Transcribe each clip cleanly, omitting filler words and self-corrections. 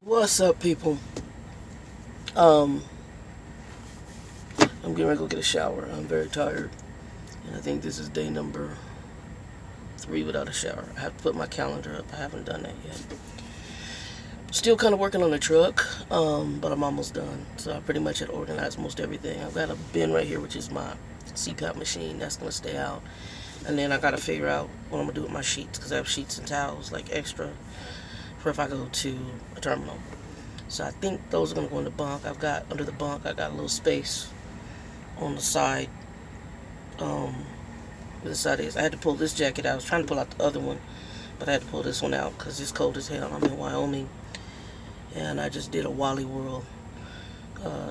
What's up, people? Um, I'm getting ready to go get a shower. I'm very tired, and I think this is day number 3 without a shower. I have to put my calendar up. I haven't done that yet. Still kind of working on the truck, but I'm almost done. So I pretty much had organized most everything. I've got a bin right here, which is my CPAP machine. That's gonna stay out, and then I gotta figure out what I'm gonna do with my sheets because I have sheets and towels like extra for if I go to a terminal. So I think those are gonna go in the bunk. I've got under the bunk. I got a little space on the side. Where the side is. I had to pull this jacket out. I was trying to pull out the other one, but I had to pull this one out because it's cold as hell. I'm in Wyoming, and I just did a Wally World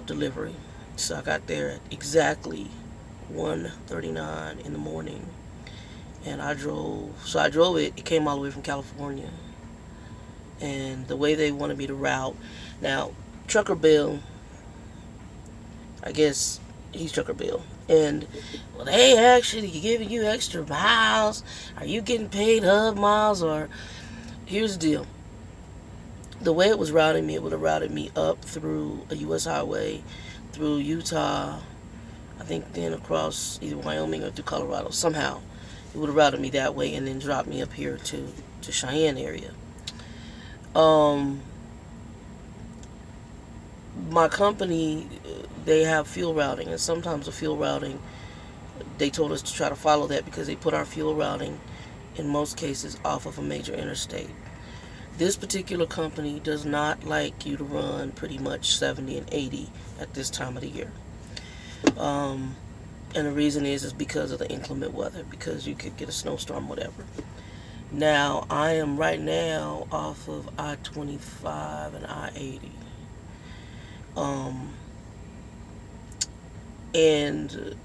delivery. So I got there at exactly 1:39 in the morning, and I drove. So I drove it. It came all the way from California, and the way they wanted me to route. Now, Trucker Bill, I guess he's Trucker Bill. And, well, they actually giving you extra miles. Are you getting paid hub miles? Or, here's the deal. The way it was routing me, it would have routed me up through a U.S. highway, through Utah, I think then across either Wyoming or through Colorado. Somehow, it would have routed me that way and then dropped me up here to Cheyenne area. My company, they have fuel routing, and sometimes the fuel routing, they told us to try to follow that because they put our fuel routing in most cases off of a major interstate. This particular company does not like you to run pretty much 70 and 80 at this time of the year. And the reason is because of the inclement weather, because you could get a snowstorm, whatever. Now, I am right now off of I-25 and I-80. And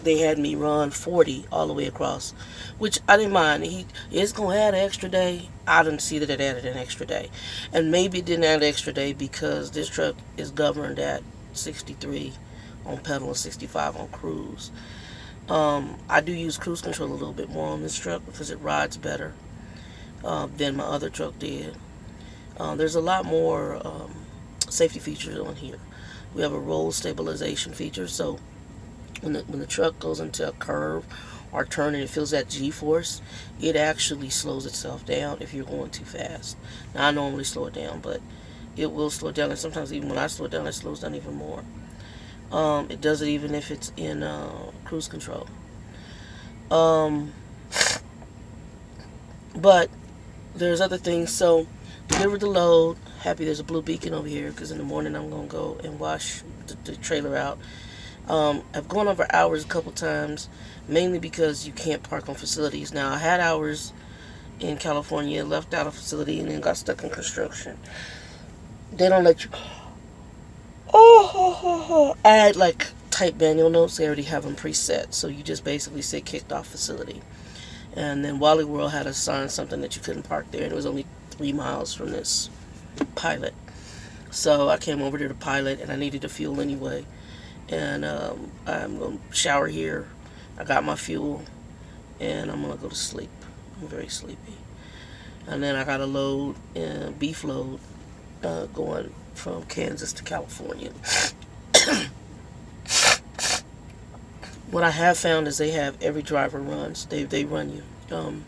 they had me run 40 all the way across, which I didn't mind. It's gonna add an extra day. I didn't see that it added an extra day, and maybe it didn't add an extra day because this truck is governed at 63 on pedal and 65 on cruise. I do use cruise control a little bit more on this truck because it rides better than my other truck did. There's a lot more safety features on here. We have a roll stabilization feature, so when the truck goes into a curve or turn and it feels that G-force, it actually slows itself down if you're going too fast. Now, I normally slow it down, but it will slow it down, and sometimes even when I slow it down, it slows down even more. It does it even if it's in cruise control. But there's other things. So, delivered the load. Happy there's a blue beacon over here because in the morning I'm going to go and wash the trailer out. I've gone over hours a couple times, mainly because you can't park on facilities. Now, I had hours in California, left out of facility, and then got stuck in construction. They don't let you. I had like type manual notes. They already have them preset, so you just basically say kicked off facility. And then Wally World had assigned something that you couldn't park there, and it was only 3 miles from this pilot. So I came over to the pilot, and I needed the fuel anyway. And I'm going to shower here. I got my fuel, and I'm going to go to sleep. I'm very sleepy. And then I got a load, beef load, going from Kansas to California. What I have found is they have every driver runs. They run you. I'm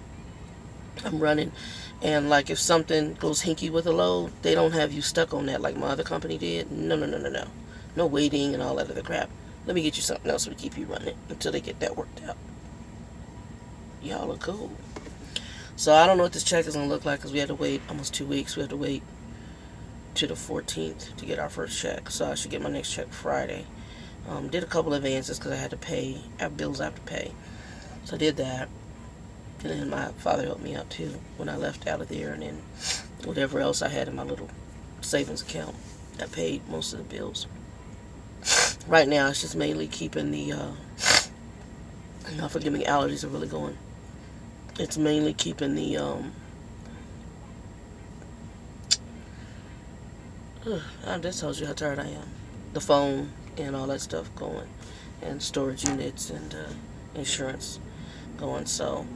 running. And like if something goes hinky with a load, they don't have you stuck on that like my other company did. No. No waiting and all that other crap. Let me get you something else to keep you running until they get that worked out. Y'all are cool. So I don't know what this check is going to look like because we had to wait almost 2 weeks. We had to wait to the 14th to get our first check. So I should get my next check Friday. Did a couple of advances because I had to pay. I have bills I have to pay. So I did that. And then my father helped me out too when I left out of there. And then whatever else I had in my little savings account, I paid most of the bills. Right now, it's just mainly keeping the, forgive me, allergies are really going. It's mainly keeping the, that tells you how tired I am. The phone and all that stuff going, and storage units and insurance going. So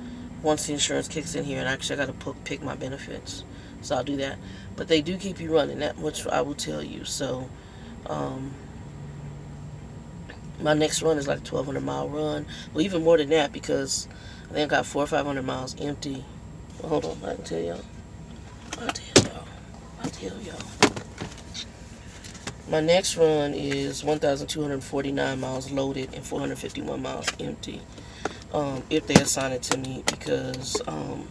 once the insurance kicks in here, and actually I got to pick my benefits. So I'll do that. But they do keep you running, that much I will tell you. So my next run is like a 1,200-mile run. Well, even more than that, because I think I got 400 or 500 miles empty. Well, hold on, I can tell y'all. I'll tell y'all. My next run is 1,249 miles loaded and 451 miles empty. If they assign it to me, because I'm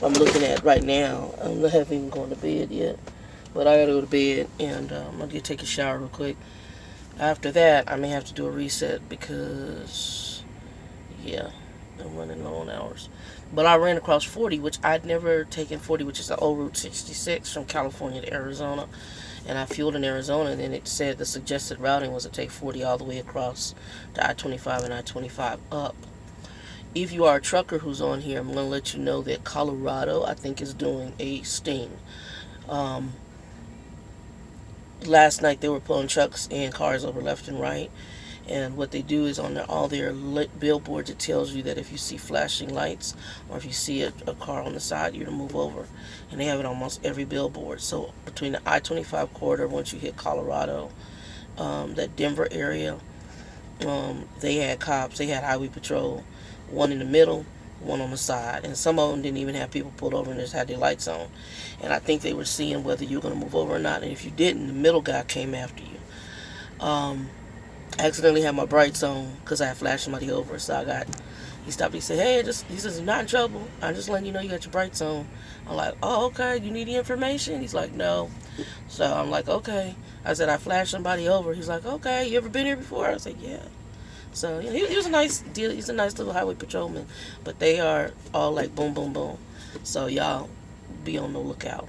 looking at right now. I haven't even gone to bed yet, but I gotta go to bed, and I'm gonna take a shower real quick. After that, I may have to do a reset because, yeah, I'm running low on hours. But I ran across 40, which I'd never taken 40, which is the old Route 66 from California to Arizona. And I fueled in Arizona, and then it said the suggested routing was to take 40 all the way across to I-25 and I-25 up. If you are a trucker who's on here, I'm going to let you know that Colorado, I think, is doing a sting. Last night they were pulling trucks and cars over left and right. And what they do is on all their lit billboards, it tells you that if you see flashing lights or if you see a car on the side, you're to move over. And they have it on almost every billboard. So between the I-25 corridor, once you hit Colorado, that Denver area, they had cops, they had highway patrol, one in the middle, one on the side. And some of them didn't even have people pulled over and just had their lights on. And I think they were seeing whether you were going to move over or not. And if you didn't, the middle guy came after you. I accidentally had my brights on because I had flashed somebody over. So he stopped. He said, hey, he says, you're not in trouble. I'm just letting you know you got your brights on. I'm like, oh, okay. You need the information? He's like, no. So I'm like, okay. I said, I flashed somebody over. He's like, okay. You ever been here before? I was like, yeah. So he was a nice deal. He's a nice little highway patrolman. But they are all like boom, boom, boom. So y'all be on the lookout.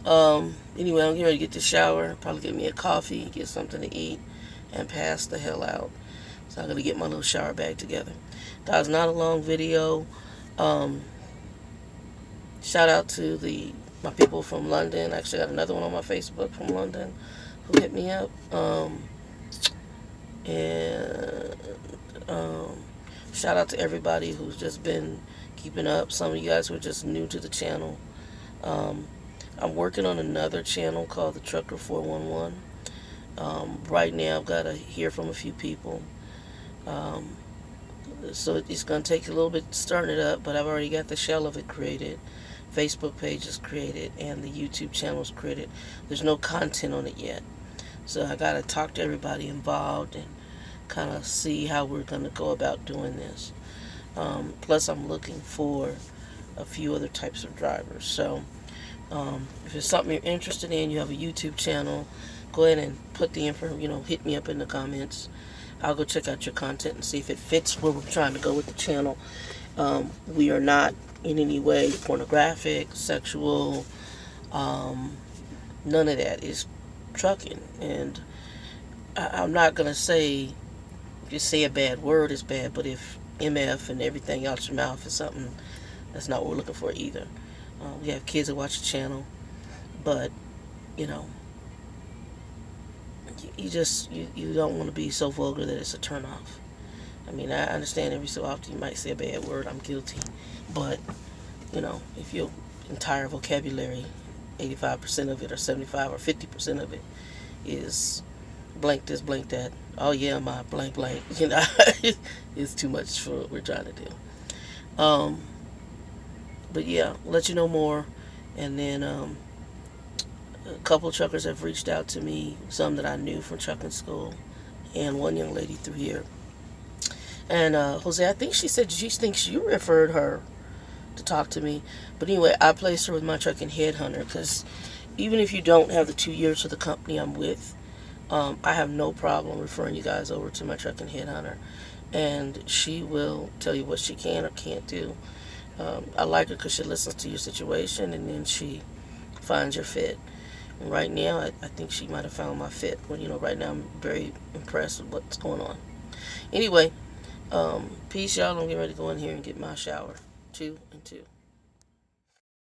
Anyway, I'm getting ready to get the shower. Probably get me a coffee, get something to eat, and pass the hell out. So I'm going to get my little shower bag together. That was not a long video. Shout out to my people from London. I actually got another one on my Facebook from London who hit me up. And shout out to everybody who's just been keeping up. Some of you guys who are just new to the channel. I'm working on another channel called the Trucker 411. Right now I've got to hear from a few people. So it's going to take a little bit to start it up, but I've already got the shell of it created. Facebook page is created and the YouTube channel is created. There's no content on it yet. So I got to talk to everybody involved and kind of see how we're going to go about doing this. Plus I'm looking for a few other types of drivers. So if it's something you're interested in, you have a YouTube channel, go ahead and put the info, hit me up in the comments. I'll go check out your content and see if it fits where we're trying to go with the channel. We are not in any way pornographic, sexual, none of that. It's trucking. And I'm not going to say, if you say a bad word, it's bad, but if MF and everything out your mouth is something, that's not what we're looking for either. We have kids that watch the channel, but, you don't want to be so vulgar that it's a turnoff. I mean, I understand every so often you might say a bad word, I'm guilty, but, if your entire vocabulary, 85% of it or 75 or 50% of it is blank this, blank that, oh yeah, my blank, blank, it's too much for what we're trying to do. But yeah, let you know more. And then a couple of truckers have reached out to me, some that I knew from trucking school, and one young lady through here. And Jose, I think she said she thinks you referred her to talk to me. But anyway, I placed her with my trucking headhunter, because even if you don't have the 2 years with the company I'm with, I have no problem referring you guys over to my trucking headhunter, and she will tell you what she can or can't do. I like her because she listens to your situation and then she finds your fit. And right now, I think she might have found my fit. Well, right now I'm very impressed with what's going on. Anyway, peace, y'all. I'm getting ready to go in here and get my shower. 2 and 2.